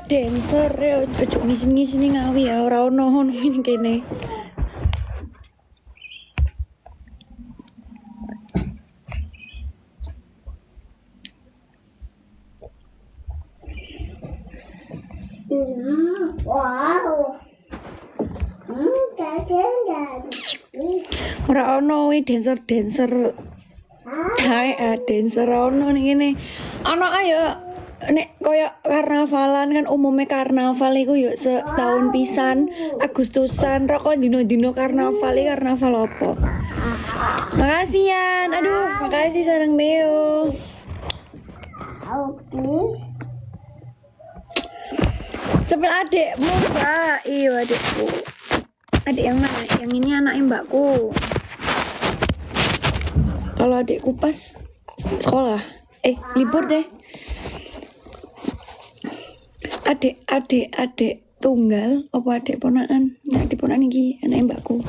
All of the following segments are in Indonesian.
dancer ya, ojo ngisi-ngisi ngawi ya, ora ono ngene kene. Wow. Ora ono wi dancer. Hai, dancer ono ning ngene. Ono ayo nek koyo karnavalan kan umumnya karnaval iku yo setahun pisan, Agustusan, rokok dino-dino karnaval apa? Makasih Yan. Aduh, makasih sareng Beo. Oke. Sepil adekmu Mbak. Iya adekku. Adik yang mana? Yang ini anaknya mbakku. Kalau adekku pas sekolah, libur deh. Adik tunggal apa adik ponakan? Nah, adik ponakan iki anaknya mbakku.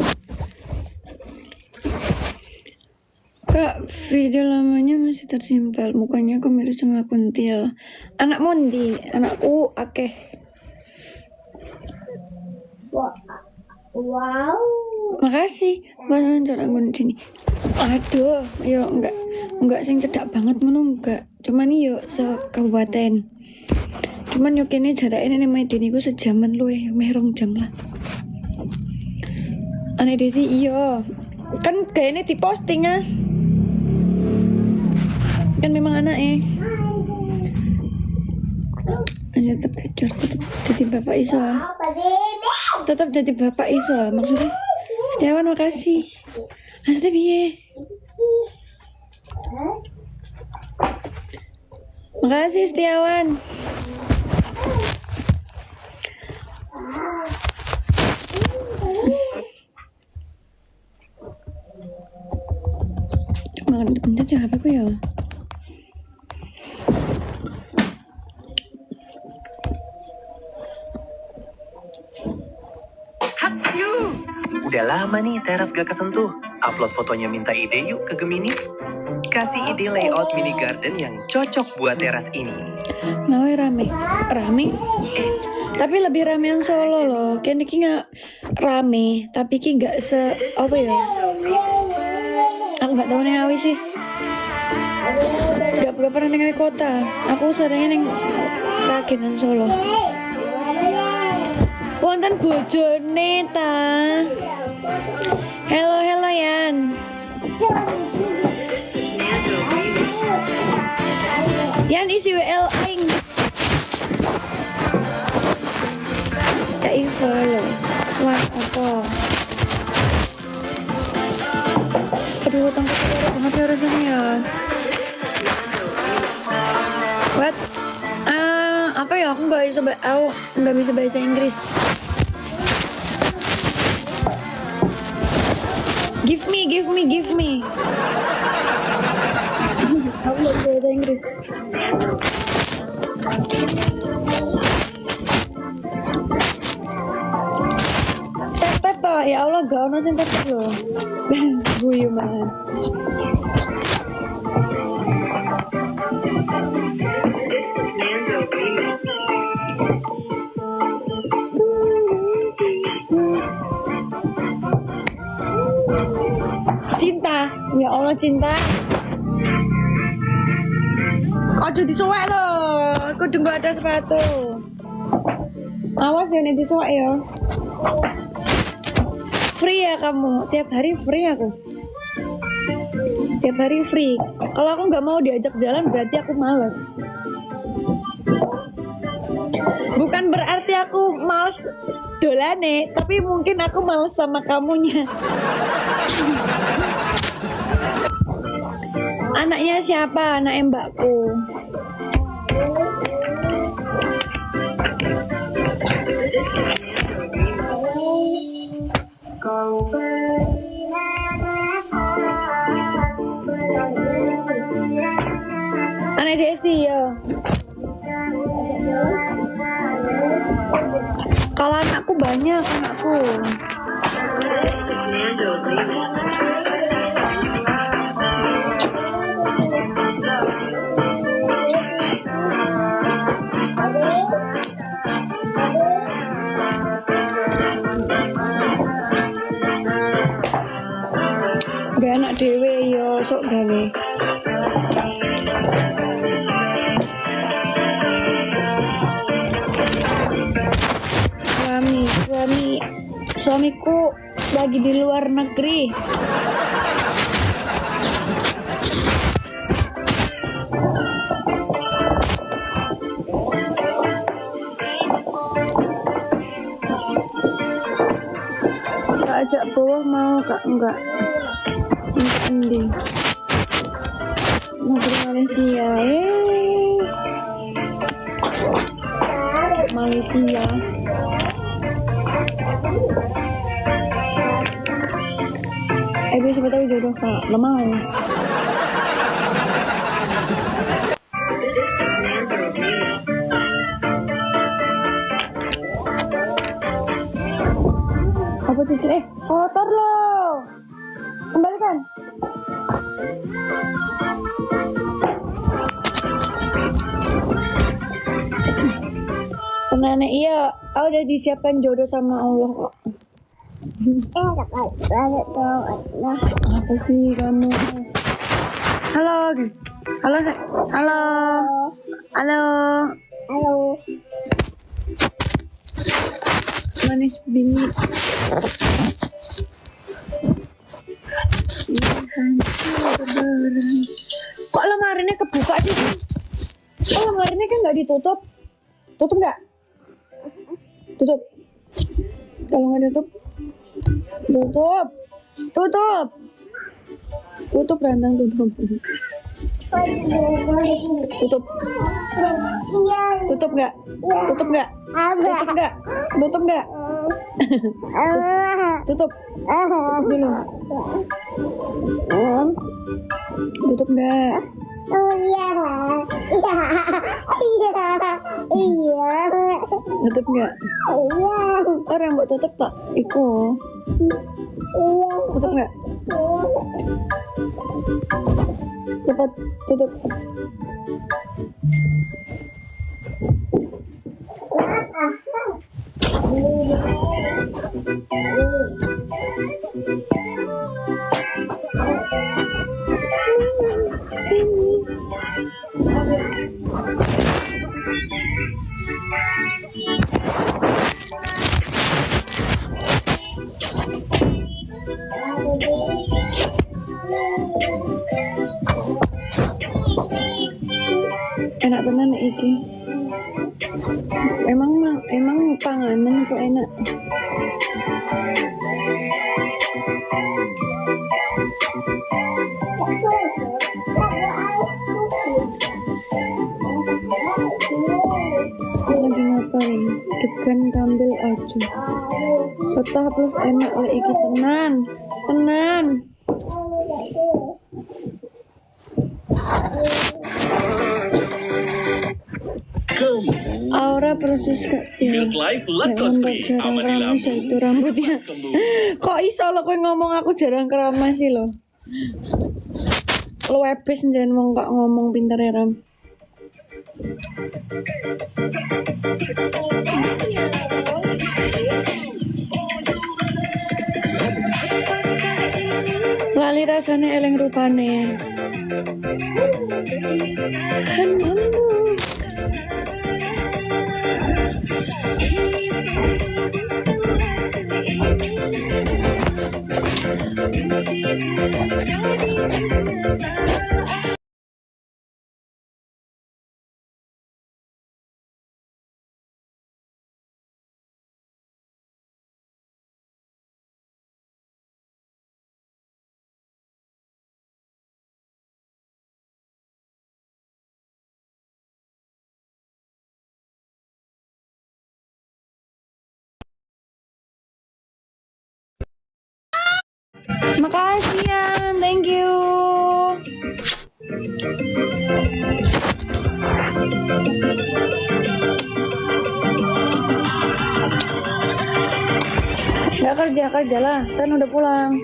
Kak, video lamanya masih tersimpan. Mukanya aku mirip sama kuntil. Anak Mondi, anakku akeh. Wow. Makasih. Mas cara nggon sini. Aduh, yo enggak sing cedak banget ngono enggak. Cuman yo sekabupaten. Cuman yo kene jarake nek Maiden iku sejaman luwe, meh 2 jam lah. Ane Desi iya. Kan kayaknya diposting ah. Kan memang anaknya. Tetap kecur, tetap jadi bapak iso. Tetap jadi bapak iso. Maksudnya Setiawan makasih. Maksudnya piye? Makasih Setiawan. Cuma bentar ya HP ku ya. Udah lama nih teras gak kesentuh. Upload fotonya minta ide yuk ke Gemini. Kasih ide layout mini garden yang cocok buat teras ini. Mau rame? Tapi lebih ramean Solo loh. Kayaknya ki nggak rame, tapi ki nggak apa ya? Aku nggak tahu nih awi sih. Gak pernah nengok kota. Aku seringnya neng Sragen Solo. Wonten bojone ta. Hello Yan. Yan isi WL aing. Ya iso lo. Wah, apa? Aduh, tangkap kotor banget ya rasanya ya. What? Apa ya? Aku nggak bisa bahasa Inggris. Give me. Aku nggak bisa bahasa Inggris. Tep toh, ya Allah gak ono sing tep loh. Guyu man. Cinta, ya Allah cinta. Ojo disuwek lo, kudu gak ada sepatu. Awas ya nih disuwek ya. Free ya kamu, tiap hari free aku. Tiap hari free. Kalau aku nggak mau diajak jalan berarti aku males. Bukan berarti aku males dolane, tapi mungkin aku males sama kamunya. Anaknya siapa? Anak mbakku. Anak Desi ya. Kalau anakku banyak anakku. Suamiku lagi di luar negeri. Kak ajak bawah mau kak? Enggak. Cinta endi? Negeri Malaysia. Malaysia. Siapa tahu jodoh kak. Nggak mau. Apa sih kotor loh. Kembalikan. Tenane iya, aku udah disiapkan jodoh sama Allah kok. Apa sih kamu? Halo, halo, halo, halo, halo. Manis bingit. Kok lemarinya kebuka sih? Kok lemarinya kan nggak ditutup? Tutup nggak? Tutup. Kalau nggak tutup, tutup. Tutup. Tutup rantang tutup. Tutup. Tutup nggak? Tutup nggak? Tutup nggak? Tutup nggak? Tutup. Tutup dulu. Tutup nggak? Tutup nggak? Orang buat tutup tak? Iko. Tutup nggak? Cepat tutup. Enak tenan iki. Emang panganan kok enak. Lagi ngapain? Degan tampil aja. Betah plus enak lek iki tenan. Tenan. Aura proses kecil. Jarang keramas itu rambutnya. Kok iso lo kowe ngomong aku jarang keramas sih lo? Lo webes njen wong kok ngomong pinter ya Ram. Lali rasane eleng rupane. Makasih ya, thank you. Gak kerja lah, kan udah pulang.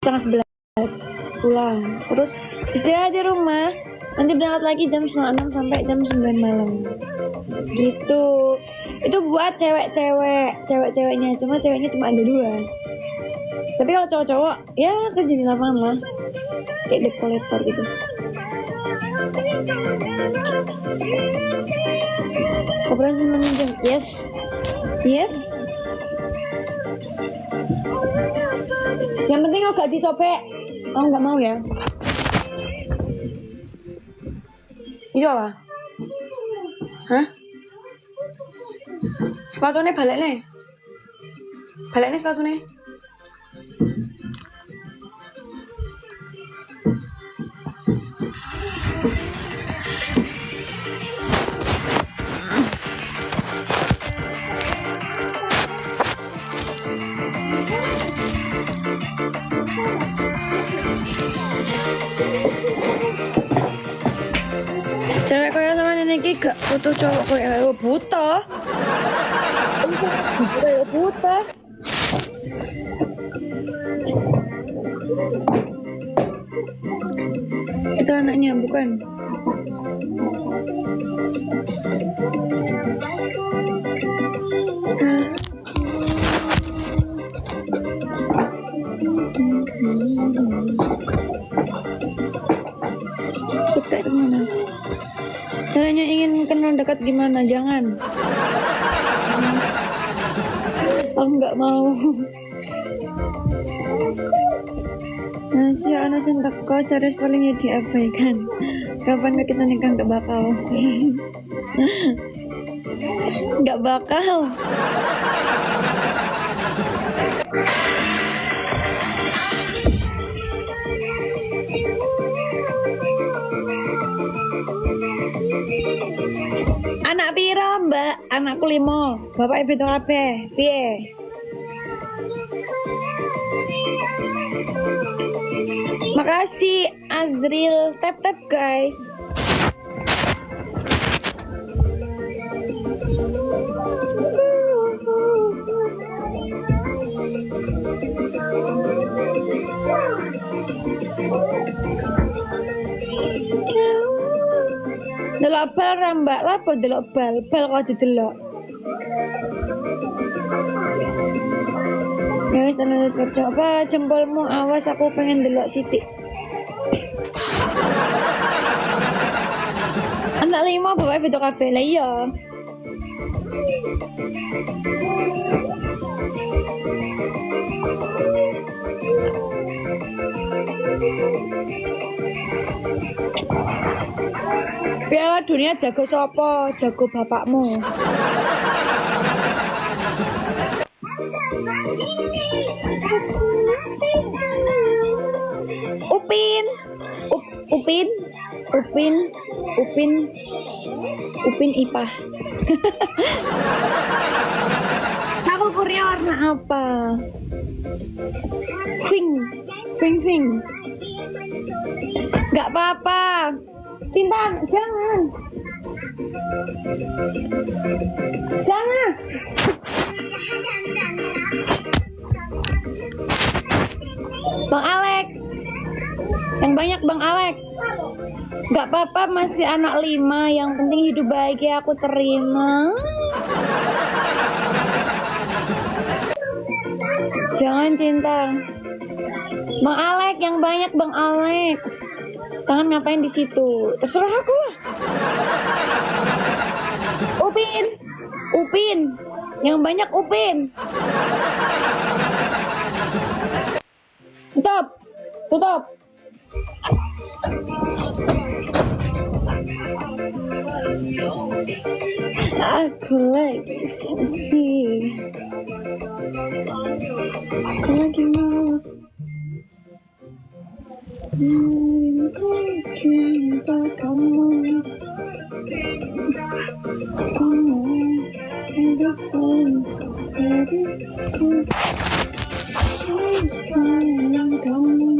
11:30 pulang. Terus istirahat di rumah. Nanti berangkat lagi jam 6 sampai jam 9 malam. Gitu. Itu buat cewek-ceweknya. Cuma ceweknya cuma ada 2. Tapi kalau cowok-cowok ya kerja di lapangan lah. Kayak debt collector gitu. Operasi meminjam. Yes. Yang penting aku gak disobek. Oh nggak mau ya. Itu apa? Hah? Sepatunya balik nih. Sepatunya. Cewek kaya sama nenek iki gak butuh cowok kaya buta. Buta. Itu anaknya bukan? Dekat mana? Caranya ingin kenal dekat gimana? Jangan. Aku nggak mau. Nasi anak sentak kau serius palingnya diabaikan. Kapan kita nikah nggak bakal? Nggak bakal. Anak piro, Mbak? Anakku 5. Bapak ibu kabeh. Piye? Makasih Azril. Tap guys. Delok bal ra Mbak, lapo delok bal kok didelok. Ya wis tenan coba jempolmu awas aku pengen delok sithik. Anak 5 bapak beda kabeh lah iya. Piala dunia jago sopo? Jago bapakmu. Upin Ipah. Aku kurnya warna apa? Fing. Gak apa-apa. Cinta, jangan. Bang Alek. Yang banyak Bang Alek. Gak apa-apa masih anak 5. Yang penting hidup bahagia aku terima. Jangan cinta. Bang Alek yang banyak Bang Alek. Tangan ngapain di situ? Terserah aku lah. Upin. Yang banyak Upin. Tutup. Aku lagi sensi. Aku lagi males. Cinta kamu ada sayang kamu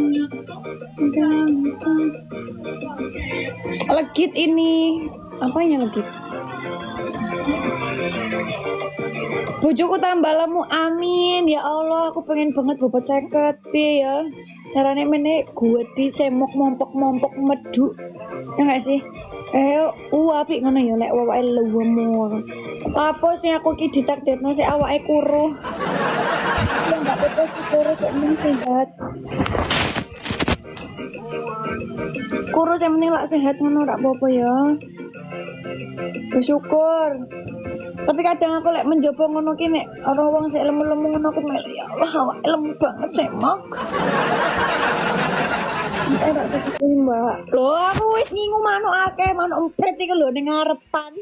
gampang. Legit ini. Apanya legit? Bojoku tambah lemu, amin. Ya Allah, aku pengen banget bobot 50 ya. carane meneh gue di semok mompok meduk. Ya enggak sih? Apik ngono ya lek awake lemu. Apa sih aku ki ditakdirno sik awake kuru. Ya enggak apa-apa sih kuru sik mending sehat. Kuru sik mending lak sehat ngono ora apa-apa ya. Bersyukur. Tapi kadang aku lek mencoba ngono ki nek ora wong sik lemu-lemu ngono aku melu ya Allah awake lemu banget semok. Ora kesuwen, Mbak. Lho, aku wis ngingu manuk akeh, manuk empret iku lho ning ngarepan.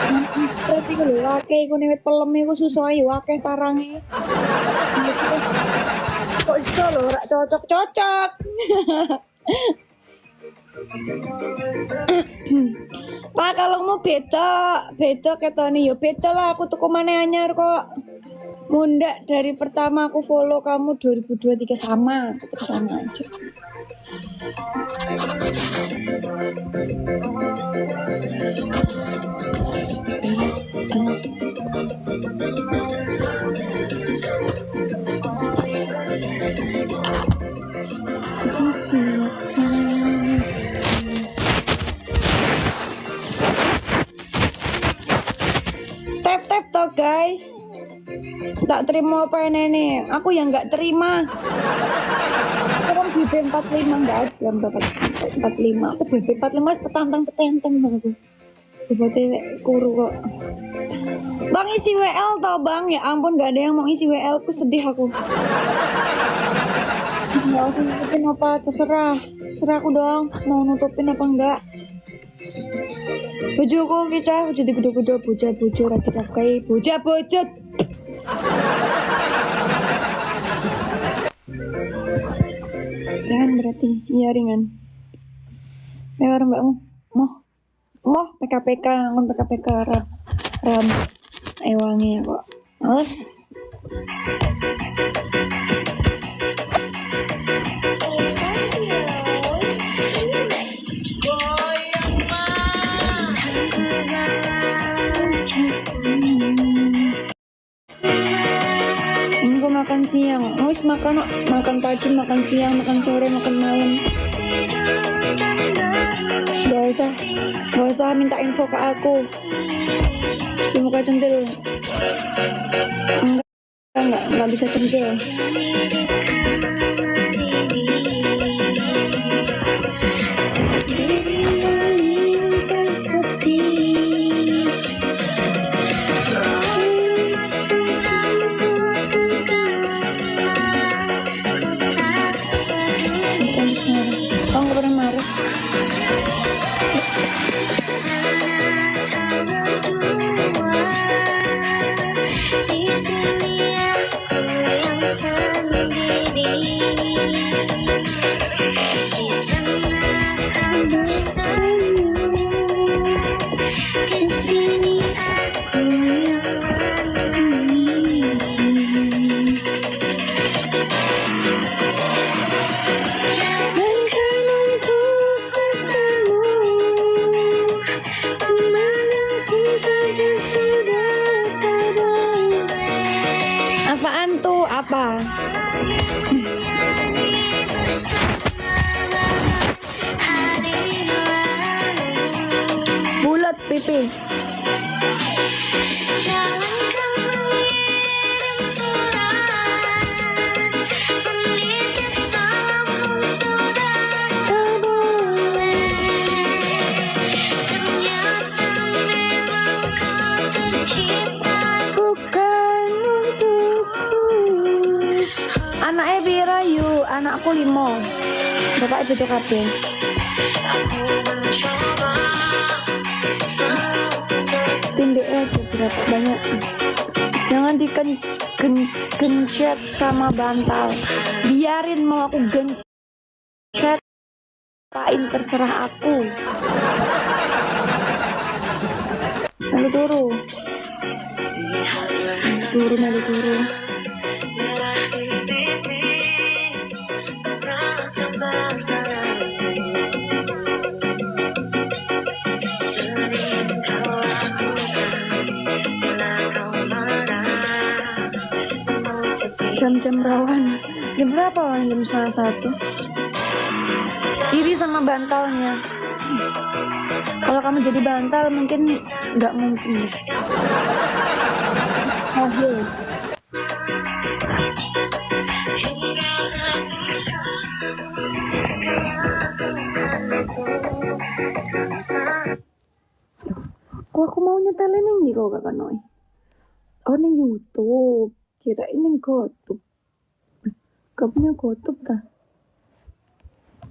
Empret iku lho akeh iku ning wit pelem iku susah ya akeh tarange. Kok iso lho ora cocok-cocok. Pak, kalungmu beda ketone ya beda lah aku tuku maneh anyar kok. Mundak dari pertama aku follow kamu 2023 sama aja. Tap toh guys. Tak terima apa ini? Aku yang nggak terima. Aku kan BB 45 nggak ada 45. Aku BB 45 petantang banget. Berarti kuru kok. Bang isi WL tau bang? Ya ampun nggak ada yang mau isi WL. Aku sedih aku. Nggak usah nutupin apa terserah. Serah aku dong. Mau nutupin apa enggak? Bojoku kita jadi kudu-kudu bojo rajin nafkahi bojo. Ringan berarti, iya ringan. Lewat mbakmu, moh PKPK, ngon PKPK ram, wangi kok, males. Aku makan siang, wis makan pagi, makan siang, makan sore, makan malam. Gak usah minta info ke aku. Di muka centil. Enggak bisa centil. Oh, nggak pernah marah. Apaan tuh? Apa? Bulat pipi. Anaknya pira yu? Anakku 5. Bapaknya beda kabeh. Tindeknya berapa banyak? Jangan gencet sama bantal. Biarin mau aku gencet, pain terserah aku. Lalu turu. Jam-jam rawan. Jam berapa? Jam 1:30. Iri sama bantalnya. Kalau kamu jadi bantal mungkin nggak mungkin. Mobil. Kok aku mau nyetelin yang di kau kakak Noi? Oh nih YouTube. Kirain yang GoTube. Gak punya GoTube kah?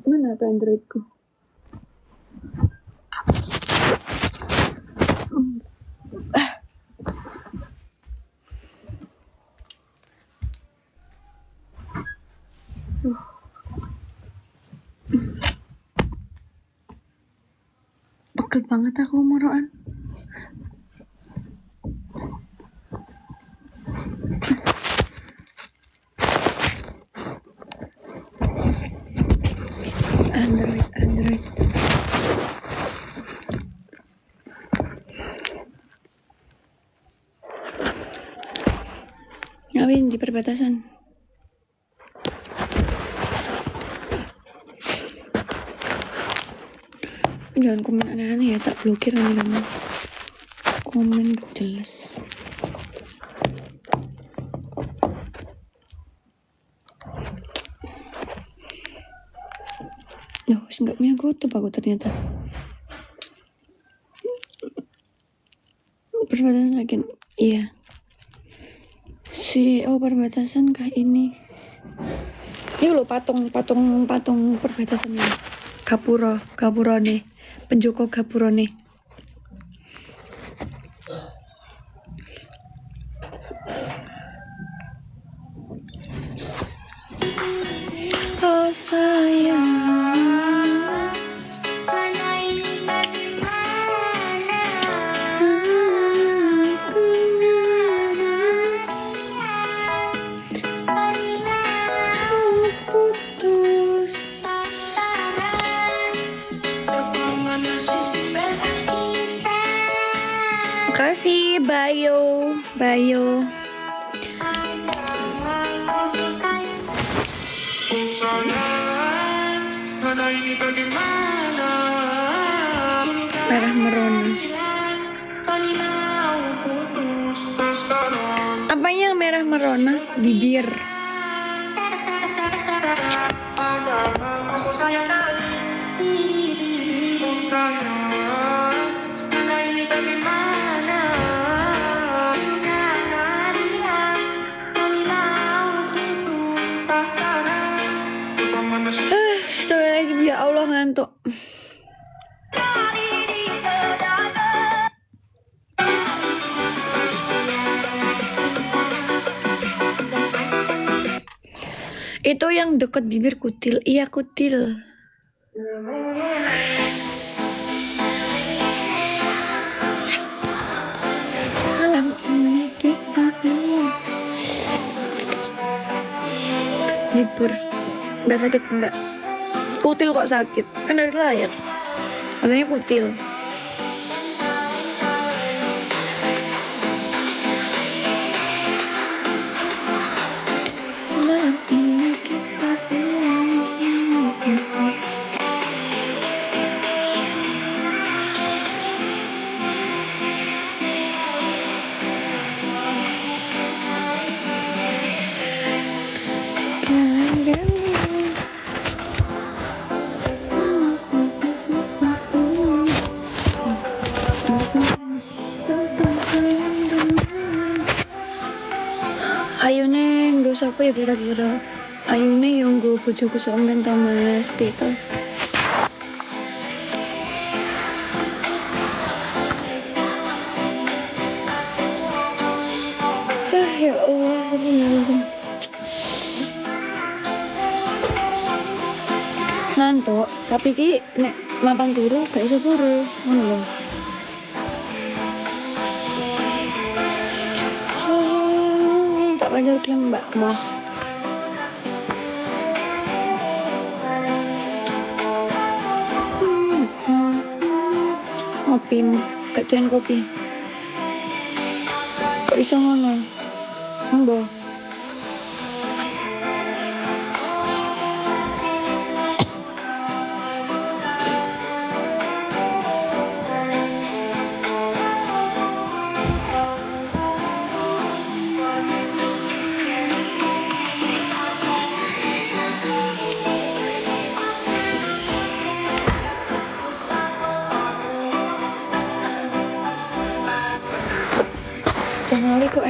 Mana apa Androidku? Pegel banget aku moroan. Android. Ngawin di perbatasan. Jangan komen aneh-aneh ya, tak blokir nanti kamu. Komen gak jelas. Loh, nggak punya GoTube aku ternyata. Perbatasan lagi. Iya. Perbatasan kah ini? Ini loh patung perbatasannya. Gapurone. Penjoko Gapurone. Oh sayang. Makasih Bayo. Merah merona. Apanya yang merah merona? Bibir. Astagfirullahaladzim, ya Allah ngantuk. Itu yang deket bibir kutil. Iya kutil. Malam ini kita libur. Nggak sakit enggak. Kutil kok sakit. Kan dari layar. Makanya kutil. Malam ini kita Ayune nggo sapa ya kira-kira? Ayune yang nggo bojoku sampean ta Mas Pito. Ya Allah, astagfirullahaladzim. Ngantuk, tapi ki nek mapan turu gak iso turu, ngono lho. Tak lanjut klaim Mbak Moh. Ngopi, gak doyan kopi. Kok iso ngono? Mbok.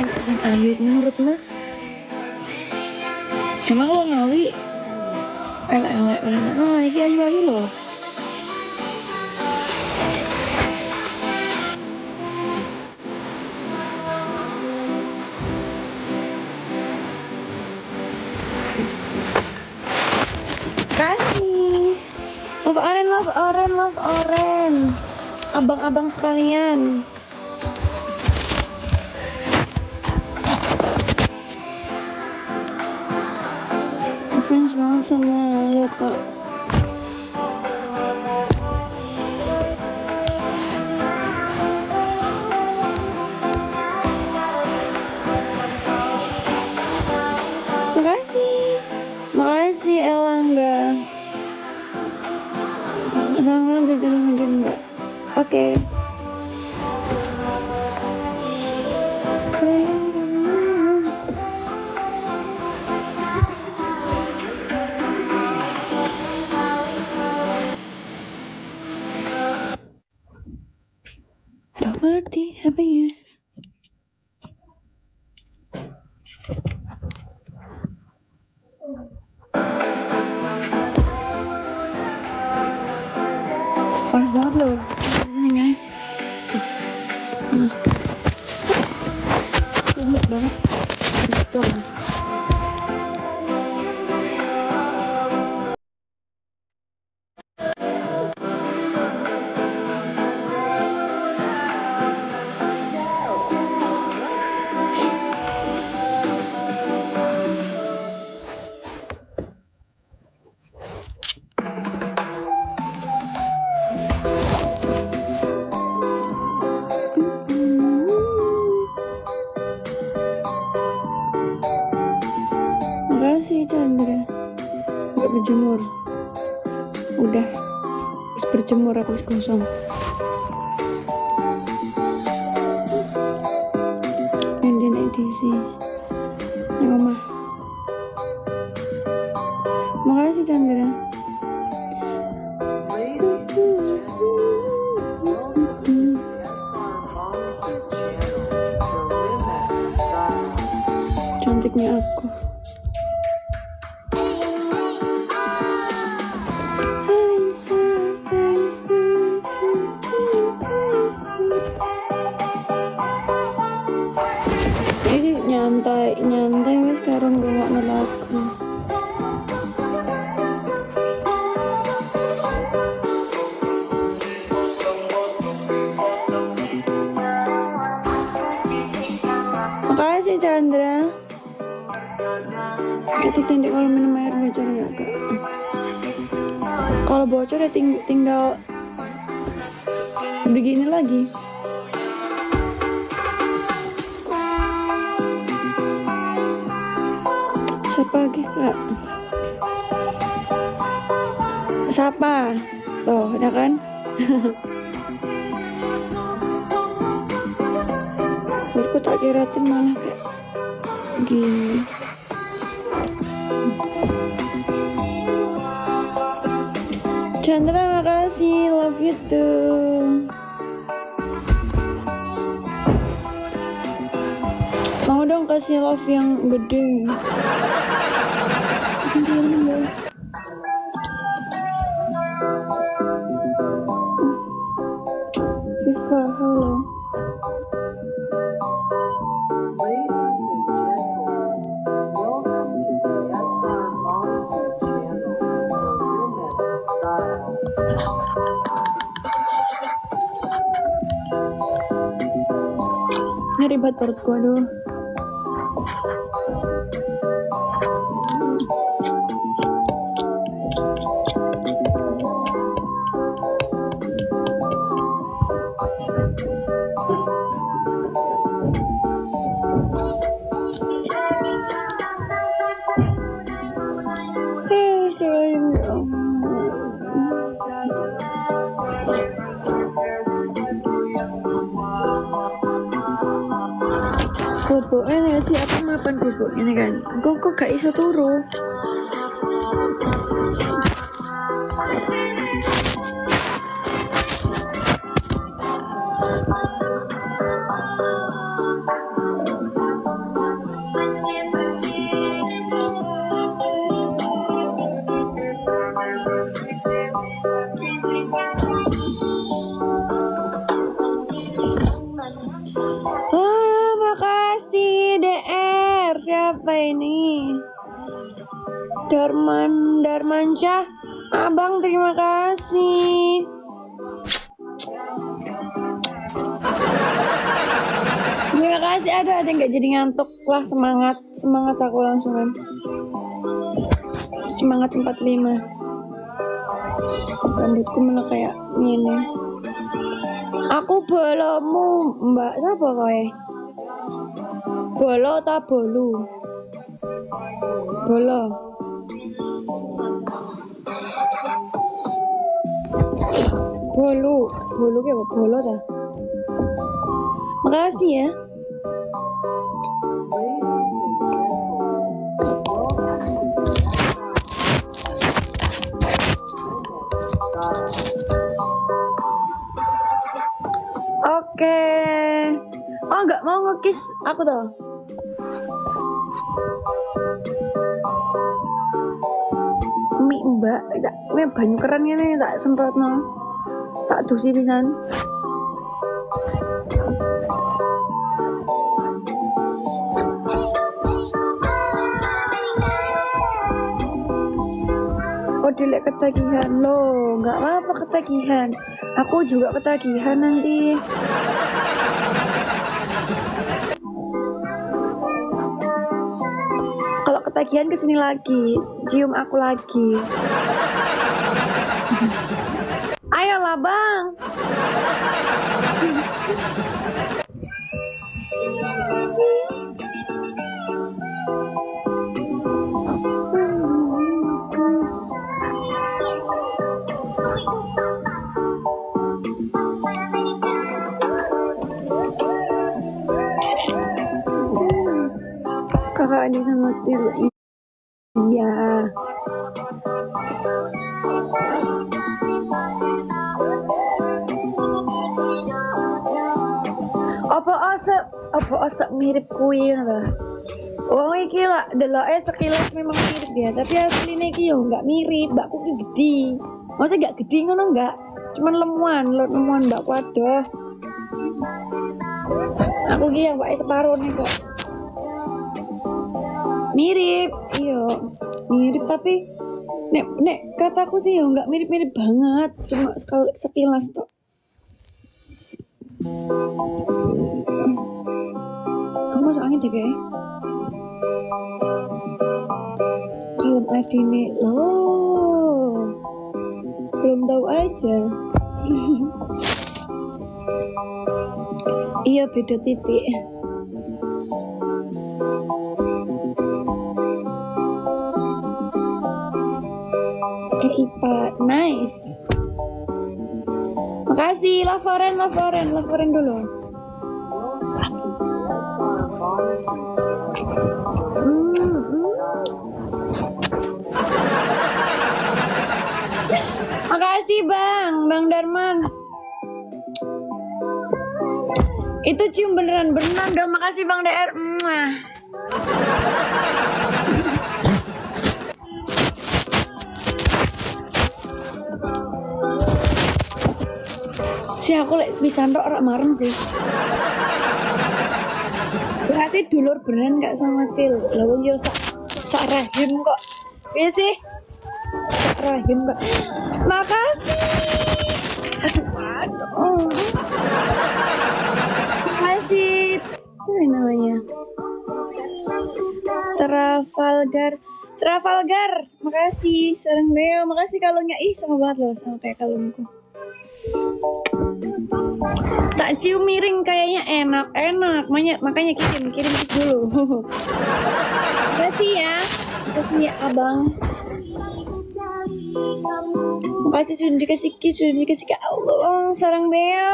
enak sing ayu menurutmu? Emang lo ngawi elek-elek iki ayu-ayu loh. Kasih love orange abang-abang sekalian. Fans banget sama lihat kok. Makasih Elangga. Elangga jangan enggak. Oke. Aduh, ngerti HP-nya. Panas banget loh. Ini guys. Panas. Umut banget. Betul. Makasih Chandra. Gak berjemur. Udah. Terus berjemur aku kosong. Indian edisi. Ini omah. Makasih Chandra. Cantiknya aku. Ini nyantai wes sekarang gue gak lagu. Makasih Chandra. Itu tindik kalau minum air bocor ya kak. Kalau bocor ya tinggal begini lagi. Siapa lagi kak? Siapa? Tuh, ada kan? Aku tak kiratin malah kayak gini. Chandra makasih, love you too. Mau dong kasih love yang gede. Viva, halo. Ini ribet perutku, aduh. Bubuk ini sih aku mapan bubuk ini kan. Kok gak iso turu. siapa ini? Darmansyah. Abang terima kasih. Terima kasih, ada yang nggak jadi ngantuk. Wah, semangat aku langsungan. Semangat 45. Rambutku mana kayak ini. Aku bolomu, Mbak. Siapa kowe? Bolo ta bolu? Bolo. Bolu kayak apa? Bolo ta? Makasih ya. Oke. Oh, nggak mau nge-kiss aku tuh. Mie mbak, ini banyu keren ini tak semprot no, tak dusi pisan. Oh, dilek ketagihan loh, nggak apa-apa ketagihan. Aku juga ketagihan nanti. Kalau ketagihan kesini lagi, cium aku lagi. Ayolah bang. Kakak Adi sama Til. Iya. Apa osok mirip kuwi ngono. Wong iki lah deloke sekilas memang mirip ya, tapi asline iki yo enggak mirip, mbakku ki gede. Maksudnya enggak gede ngono enggak, cuman lemuan mbakku adoh. Aku ki yang wae separo nih kok. Mirip, iya. Mirip tapi nek kataku sih yo enggak mirip-mirip banget, cuma sekilas tok. Kamu masuk angin deh kayak. Kalem adine loh. Belum tahu aja. Iya beda titik. IPA nice. Makasih Lavoren dulu. Makasih Bang Darman. Itu cium beneran dong. Makasih Bang DR. Si aku bisa ntok rak marem sih. Berarti dulur beneran gak sama Til. Lah wong yo sak rahim kok. Iya sih. Sak rahim kok. Makasih. Aduh. Makasih. Siapa namanya? Trafalgar. Makasih. Sareng Beo. Makasih kalungnya. Ih, sama banget loh sama kayak kalungku. Tak cium miring kayaknya enak. Makanya kirim dulu. Makasih ya abang. Makasih sudah dikasih ke Allah. Sarang Bea.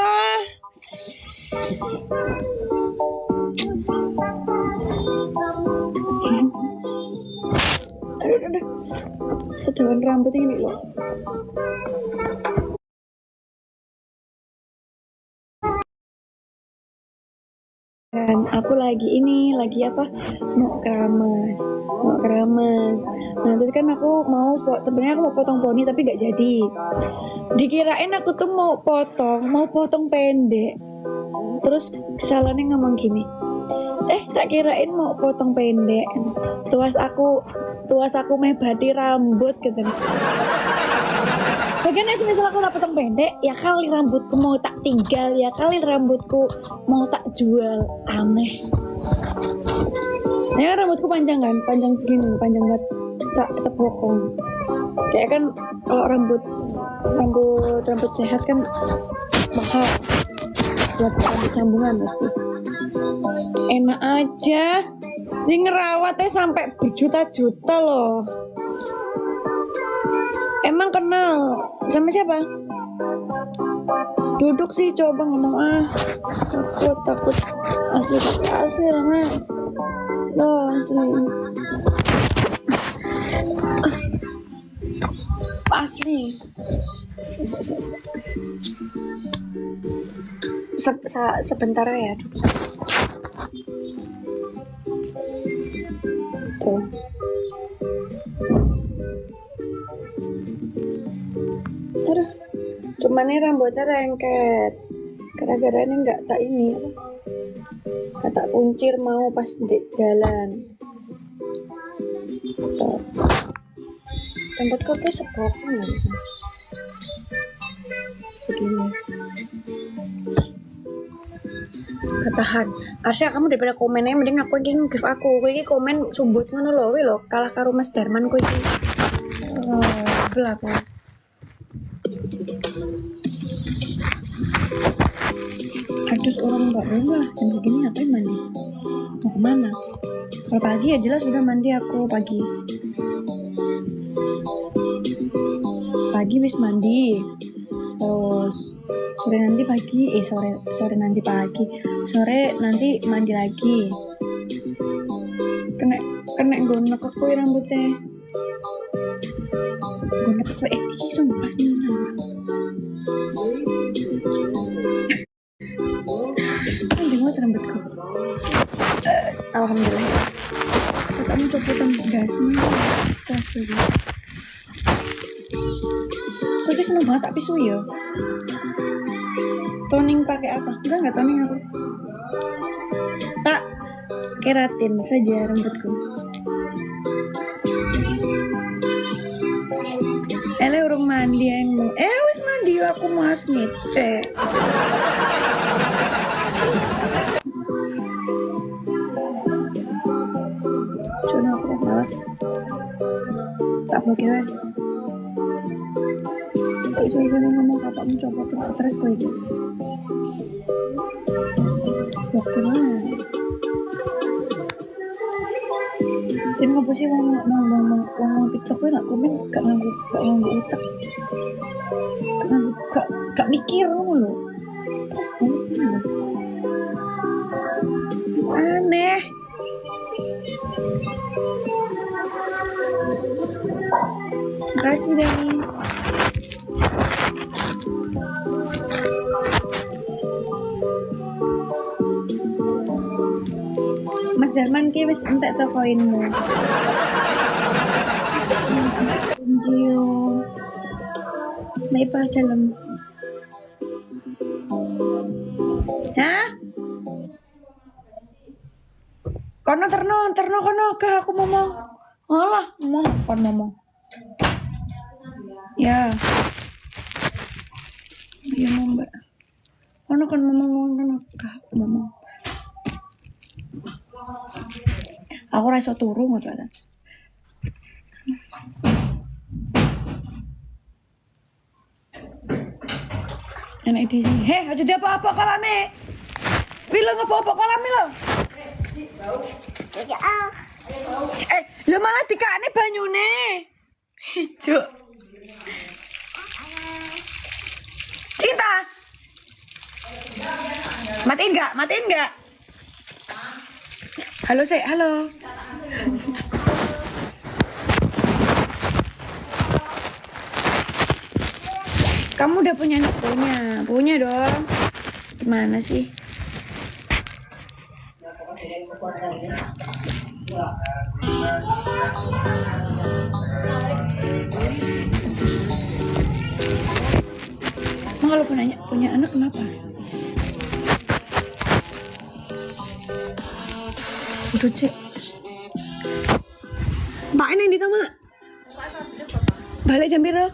Aduh. Ketahuan rambut ini loh. Dan aku lagi apa? Mau keramas. Nah terus kan aku sebenarnya aku mau potong poni tapi gak jadi. Dikirain aku tuh mau potong pendek. Terus salonnya ngomong gini, Tak kirain mau potong pendek. Tuas aku mebati rambut gitu. Bagaimana sih misal aku tak potong pendek, ya kali rambutku mau tak tinggal, ya kali rambutku mau tak jual. Aneh. Ya rambutku panjang kan, panjang segini, panjang banget, sepokong. Kayak kan kalau rambut sehat kan mahal buat rambut sambungan pasti. Enak aja, ini ngerawatnya sampai berjuta-juta loh. Emang kenal sama siapa? Duduk sih, coba ngomong. Takut asli lah mas. Loh asli. Sebentar ya duduk. Tuh. Aduh, cuman ini rambutnya lengket. Gara-gara ini nggak tak ini, nggak tak kuncir mau pas di jalan. Tuh. Rambutku kayak sepotong ya, segini. Ketahan. Harusnya kamu daripada komennya mending aku yang give aku. Kowe iki komen sumbut ngono lho, lho kalah karo Mas Darman kowe iki. Oh, belako. Aduh orang mbak rumah jam segini ngapain mandi? Mau kemana? Kalau pagi ya jelas udah mandi aku pagi. Pagi wis mandi. Terus sore nanti pagi, sore nanti pagi, sore nanti mandi lagi. Kena gonek aku rambutnya. Gonek aku iki sungguh pas mina. Jenggot rambutku. Alhamdulillah. Kamu copotan gasmu. Terus dulu. Kok seneng banget tak pisu ya? Toning pakai apa? Enggak toning aku. Tak keratin saja rambutku. Ele urung mandi emu. Wis mandi aku mas ngecek. Sudah aku malas. Tak blokir aja. Isu-isu ngomong kakak mencoba stres kok itu. Blokir aja. Jadi ngapa sih ngomong TikTok gue nak komen gak nganggu otak, gak mikir lo, stres banget lo. Aneh. Makasih Dani. Mas Darman ki wis entek to koinmu. Jiyo. Mai pa dalam. Hah? Kono terno kono ke aku ngomong. Alah, ngomong. Ya. Iya mau Mbak. Kono kan ngomong ke aku ngomong. Aku rasa turu ngono. Enak di sini. Heh, aja dia apa-apa kalame. Bilang apa-apa kalame lo. Ya. Lo malah dikane banyune. Hijau. Cinta. Matiin enggak? Halo, halo. Kamu udah punya anak? Punya dong. Gimana sih? Emang kalau punya anak kenapa? Udah cek. Mbak ini di kamar. Balik jam piro?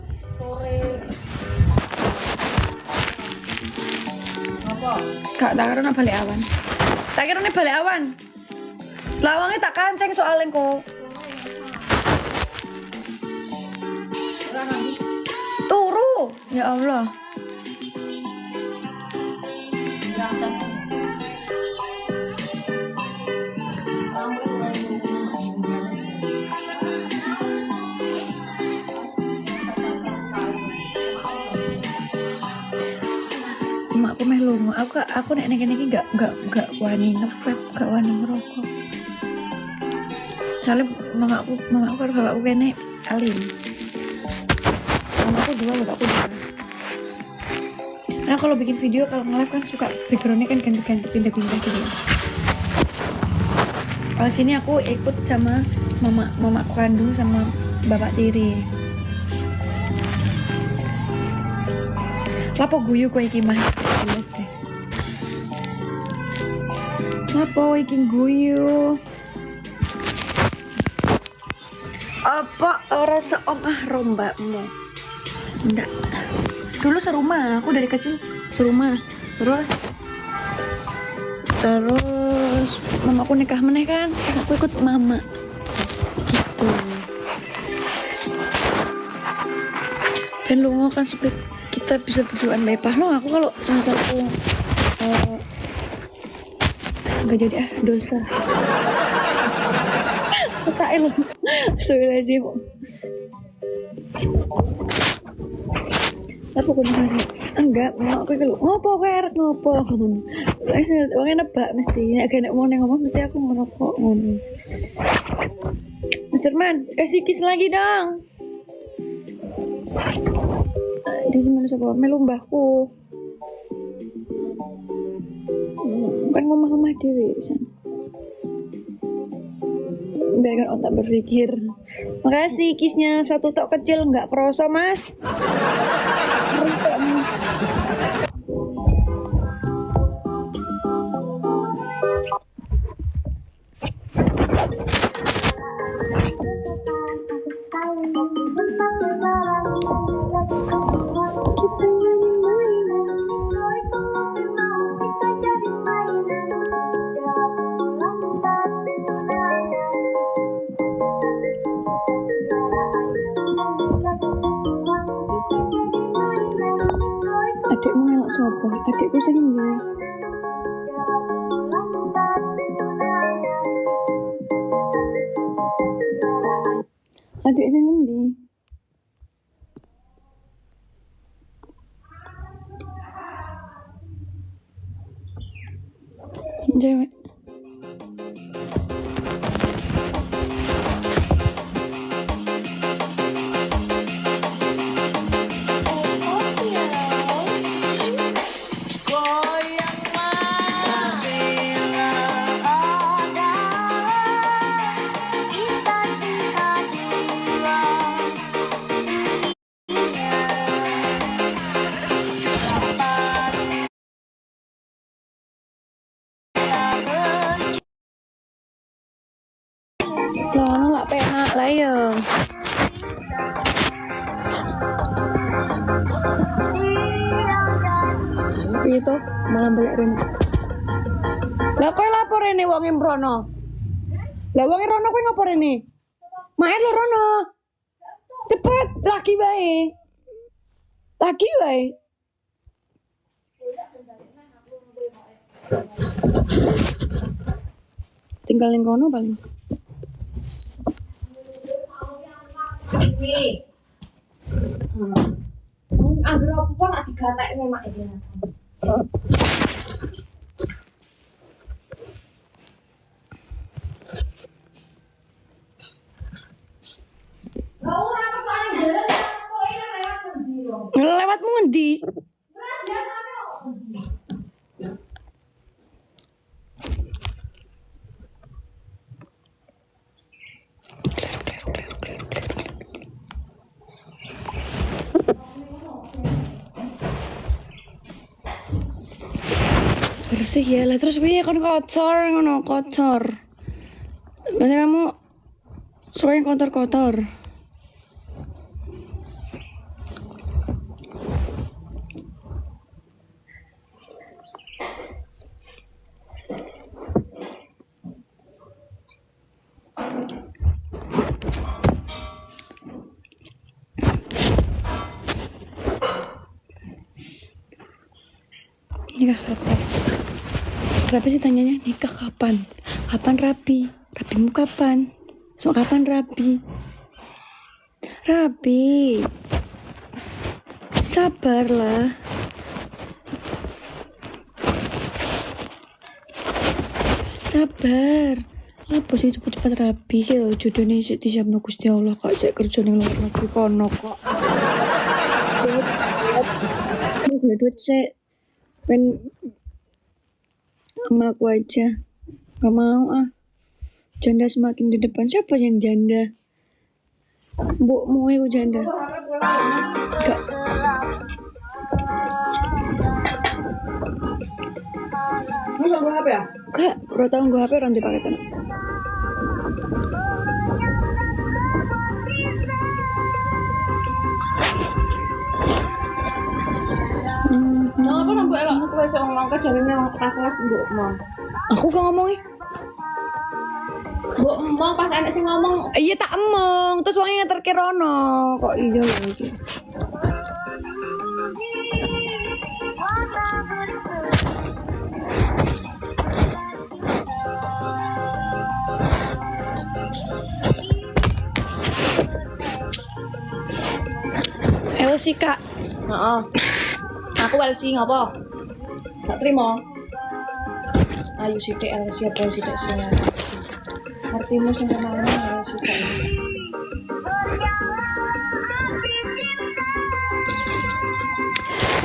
Kak, tak kira balik awan. Tak kira balik awan. Lawangnya tak kanceng soalnya kok. Turu. Ya Allah. Aku meh lungo. Aku nek kene iki gak wani nge-vape, gak wani ngerokok. Soalnya mamaku karo bapakku kene alim. Mamaku dua, bapakku dua. Nah kalau bikin video kalau nge-live kan suka backgroundnya kan ganti-ganti pindah-pindah gitu. Kalau sini aku ikut sama mamaku kandung sama bapak tiri. Lapo guyu kowe iki mah jelas deh. Lapo iki guyu? Apa rasa omah rombakmu? Ndak. Dulu serumah, aku dari kecil serumah. Terus mamaku nikah meneh kan, aku ikut mama. Gitu. Dan lungo kan supaya kita bisa berduaan baik loh. Aku kalau semisal aku nggak jadi dosa. Ketail sudah sih. Tapi aku enggak mau aku kalau ngopo keret ngopo. Wis wong nebak mesti nek gak mau ngomong mesti aku ngerokok ngono. Mister Man, kasih kiss lagi dong. Di sini sapa melu mbahku. Kan ngomong-ngomong dhewe pisan. Biarkan otak berpikir. Makasih kisnya satu tok kecil nggak kroso mas. Adikmu melok sapa? Adikku sing endi? Adik sing endi? Cewek. Lah lak penak lah ya. Itu malah balik rene. Lah kowe lapor rene wong Imrono. Lah wong Rono kowe ngopo rene? Main lo Rono. Cepet lagi bae. Lagi bae. Tinggal ning kono paling. Ini. Anggur apa kok nak digatek mak iki. Lewatmu ngendi? Bersih ya lah terus piye kon kotor ngono kotor. Berarti kamu suka yang kotor-kotor. Nikah kapan? Kenapa sih tanyanya nikah kapan? Kapan rapi? Rapimu kapan? So kapan rapi? Rapi. Sabarlah. Sabar. Apa sih cepet-cepet rapi? Ya jodohnya sih disiapno Gusti Allah kok sik kerja ning luar negeri kono kok. Duit sik. Ben sama aku aja. Gak mau ah. Janda semakin di depan. Siapa yang janda? Mbokmu itu janda. Gak. Lu gak bawa HP ya? Kak, udah tau gue HP orang dipaketan. Nang apa rambut elok aku wis ngomong ke jarine pas salah mbok emong. Aku gak ngomongin. Mbok emong pas enek sing ngomong Iya tak emong, terus wongnya terkirono. Kok iya lho iki. Elsi kak. heeh. Aku LC ngopo? Gak trimo. Ayo sithik LC apa sithik sing. Artimu sing kenalane LC kok.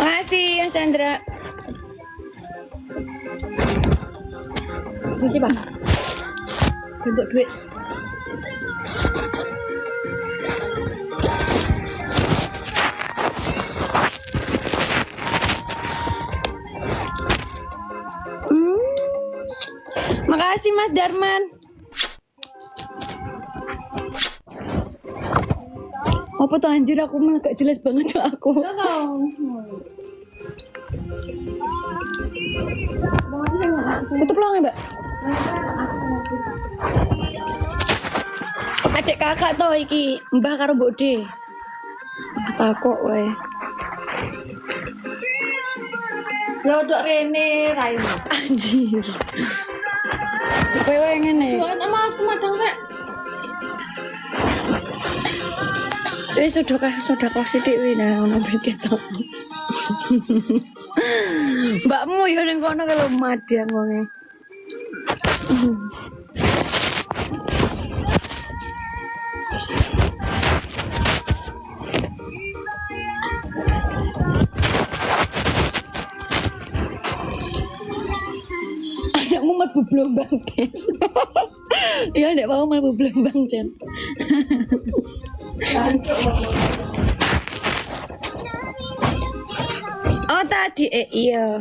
Makasih Mas Chandra. Wis Bang. Bentuk duit. Makasih Mas Darman. Apa tuh anjir aku malah gak jelas banget tuh aku. Tutup lah Mbak. Adik kakak tuh iki Mbah karo Mbok De. Takok wae. Ya udah Rene Raimu. Anjir. Kowe ngene. Jualan sama aku madang sek. Sedekah sithik wi nah ono ketok. Mbakmu yo ning kono kalau madang wonge. Anakmu mlebu blombang, Den. Ya nek mau mlebu blombang, Den. Oh tadi iya.